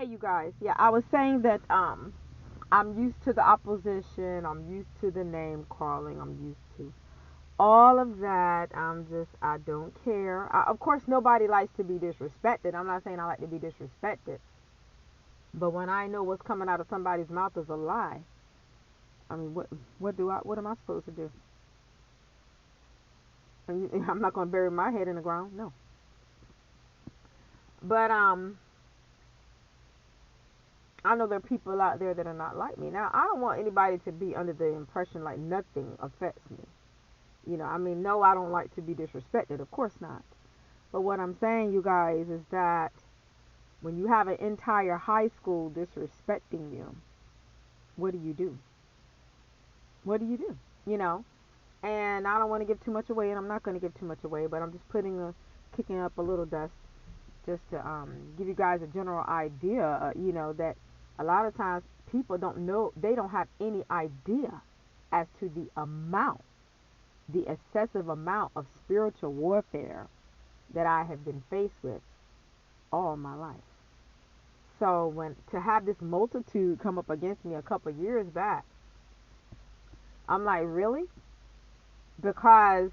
Hey, you guys. Yeah, I was saying that I'm used to the opposition. I'm used to the name calling. I'm used to all of that. I don't care. Of course, nobody likes to be disrespected. I'm not saying I like to be disrespected, but when I know what's coming out of somebody's mouth is a lie, I mean, what am I supposed to do? I'm not going to bury my head in the ground. No. But I know there are people out there that are not like me. Now, I don't want anybody to be under the impression like nothing affects me. I mean, no, I don't like to be disrespected. Of course not. But what I'm saying, you guys, is that when you have an entire high school disrespecting you, what do you do? What do you do? You know? And I don't want to give too much away, and I'm not going to give too much away, but I'm just kicking up a little dust just to give you guys a general idea, that a lot of times people don't know, they don't have any idea as to the excessive amount of spiritual warfare that I have been faced with all my life. So when to have this multitude come up against me a couple years back, I'm like, really? Because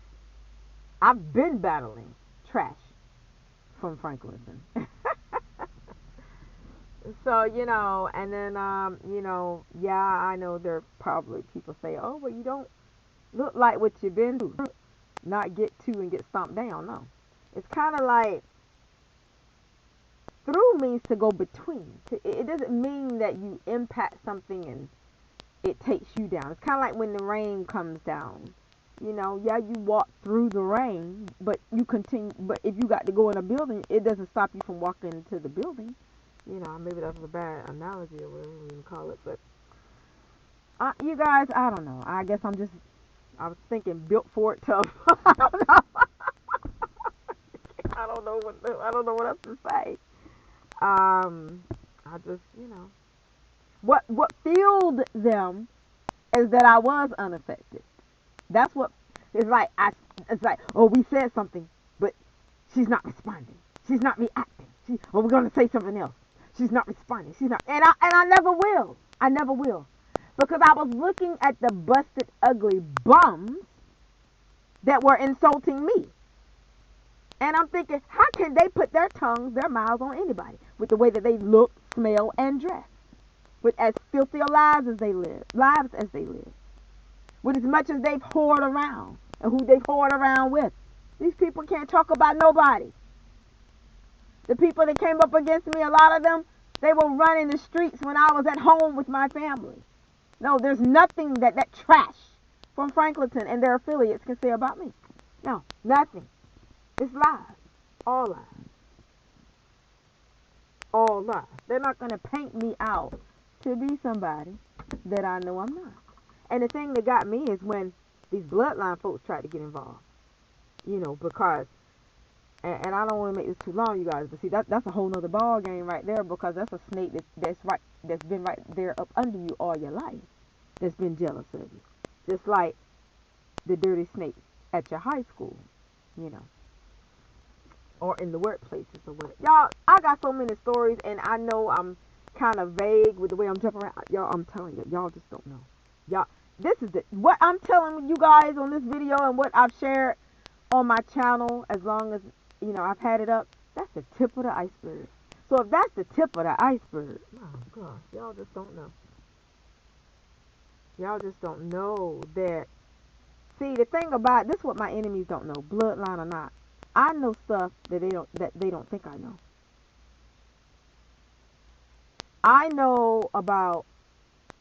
I've been battling trash from Franklinton. So, and then, yeah, I know there are probably people say, oh, well, you don't look like what you've been through. Not get to and get stomped down. No. It's kind of like through means to go between. It doesn't mean that you impact something and it takes you down. It's kind of like when the rain comes down. Yeah, you walk through the rain, but you continue. But if you got to go in a building, it doesn't stop you from walking into the building. Maybe that's a bad analogy or whatever you call it. But you guys, I don't know. I was thinking built for it tough. I don't know. I don't know what else to say. I just, what fueled them is that I was unaffected. That's what it's like. It's like, oh, we said something, but she's not responding. She's not reacting. We're gonna say something else. She's not responding. She's not, and I never will. I never will, because I was looking at the busted, ugly bums that were insulting me, and I'm thinking, how can they put their tongues, their mouths on anybody with the way that they look, smell, and dress, with as filthy lives as they live, with as much as they've whored around and who they've whored around with. These people can't talk about nobody. The people that came up against me, a lot of them, they were running the streets when I was at home with my family. No, there's nothing that trash from Franklinton and their affiliates can say about me. No, nothing. It's lies. All lies. All lies. They're not going to paint me out to be somebody that I know I'm not. And the thing that got me is when these bloodline folks tried to get involved. Because and I don't want to make this too long, you guys, but see that's a whole nother ball game right there, because that's a snake that's been right there up under you all your life, that's been jealous of you, just like the dirty snake at your high school, you know, or in the workplaces or what. Y'all, I got so many stories, and I know I'm kind of vague with the way I'm jumping around. Y'all, I'm telling you, y'all just don't know. Y'all, this is what I'm telling you guys on this video and what I've shared on my channel. As long as I've had it up, that's the tip of the iceberg. So if that's the tip of the iceberg, oh gosh, y'all just don't know. Y'all just don't know that. See, the thing about this, what my enemies don't know, bloodline or not, I know stuff that they don't think I know. I know about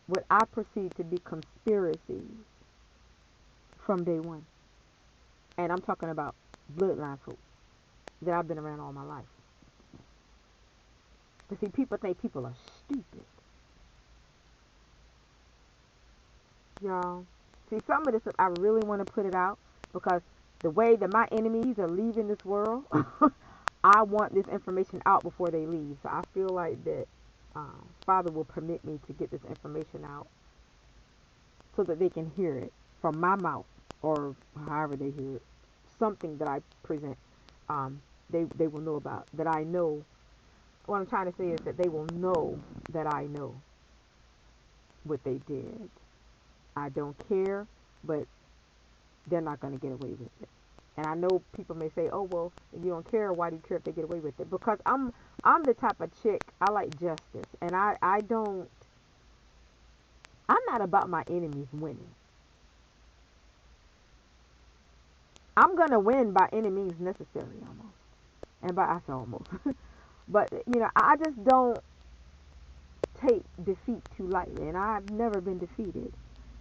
what I perceive to be conspiracies from day one, and I'm talking about bloodline folks that I've been around all my life. But see, people think people are stupid, y'all. See, some of this I really want to put it out, because the way that my enemies are leaving this world, I want this information out before they leave. So I feel like that Father will permit me to get this information out so that they can hear it from my mouth, or however they hear it. Something that I present, they will know about, that I know what I'm trying to say is that they will know that I know what they did. I don't care, but they're not going to get away with it. And I know people may say, "Oh well, if you don't care, why do you care if they get away with it?" Because I'm the type of chick, I like justice, and I don't, I'm not about my enemies winning. I'm gonna win by any means necessary, almost, and by I say almost, but I just don't take defeat too lightly, and I've never been defeated.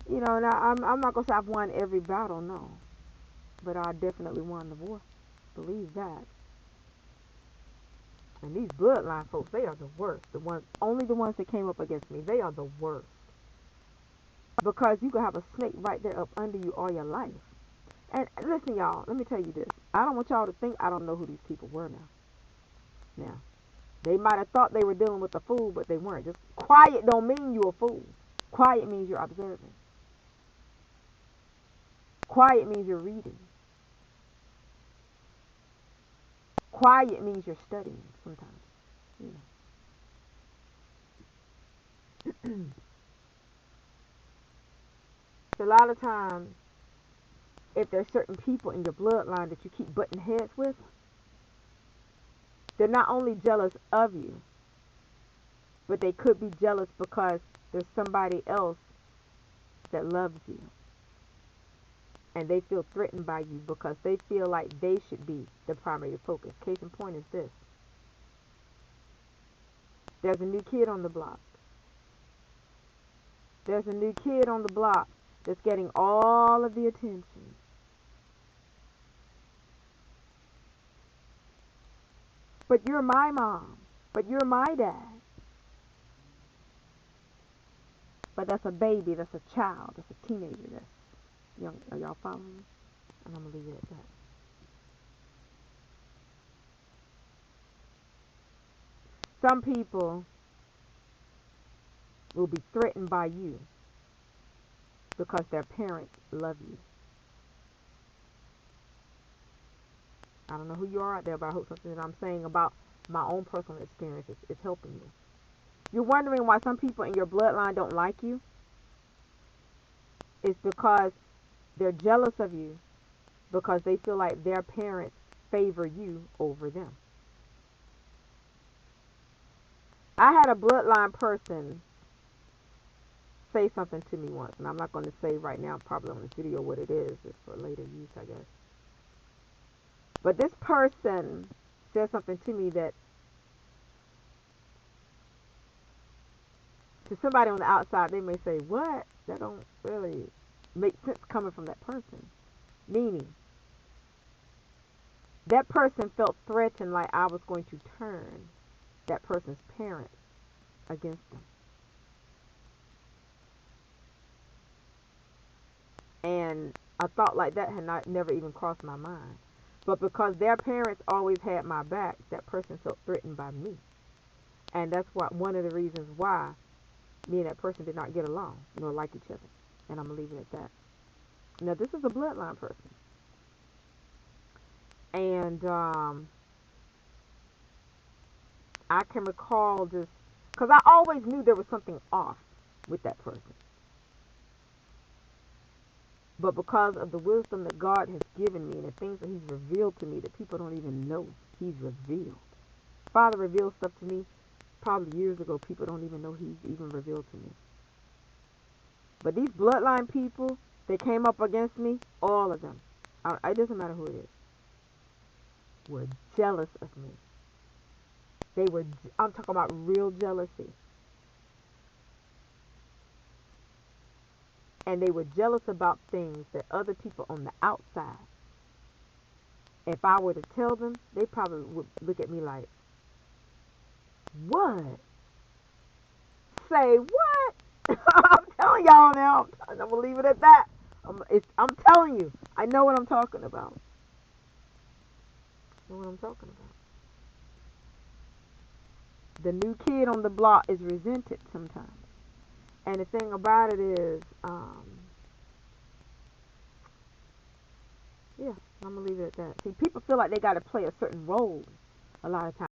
And I'm not gonna say I've won every battle, no, but I definitely won the war. Believe that. And these bloodline folks, they are the worst. The ones, only the ones that came up against me, they are the worst. Because you can have a snake right there up under you all your life. And listen, y'all, let me tell you this. I don't want y'all to think I don't know who these people were now. Now, they might have thought they were dealing with a fool, but they weren't. Just quiet don't mean you're a fool. Quiet means you're observing. Quiet means you're reading. Quiet means you're studying sometimes. You know. So a lot of times, if there's certain people in your bloodline that you keep butting heads with, they're not only jealous of you, but they could be jealous because there's somebody else that loves you. And they feel threatened by you because they feel like they should be the primary focus. Case in point is this. There's a new kid on the block. There's a new kid on the block that's getting all of the attention. But you're my mom. But you're my dad. But that's a baby. That's a child. That's a teenager. That's young. Are y'all following me? And I'm going to leave it at that. Some people will be threatened by you because their parents love you. I don't know who you are out there, but I hope something that I'm saying about my own personal experience is helping you. You're wondering why some people in your bloodline don't like you? It's because they're jealous of you because they feel like their parents favor you over them. I had a bloodline person say something to me once, and I'm not going to say right now, probably on this video, what it is. It's for later use, I guess. But this person said something to me that to somebody on the outside, they may say, what? That don't really make sense coming from that person. Meaning, that person felt threatened like I was going to turn that person's parents against them. And a thought like that had not never even crossed my mind. But because their parents always had my back, that person felt threatened by me. And that's one of the reasons why me and that person did not get along, nor like each other. And I'm going to leave it at that. Now, this is a bloodline person. And I can recall just, because I always knew there was something off with that person. But because of the wisdom that God has given me and the things that He's revealed to me that people don't even know He's revealed. Father revealed stuff to me probably years ago. People don't even know He's even revealed to me. But these bloodline people that came up against me, all of them, it doesn't matter who it is, were jealous of me. I'm talking about real jealousy. And they were jealous about things that other people on the outside, if I were to tell them, they probably would look at me like, what? Say what? I'm telling y'all now. I'm going to leave it at that. I'm telling you. I know what I'm talking about. I know what I'm talking about. The new kid on the block is resented sometimes. And the thing about it is, yeah, I'm going to leave it at that. See, people feel like they got to play a certain role a lot of times.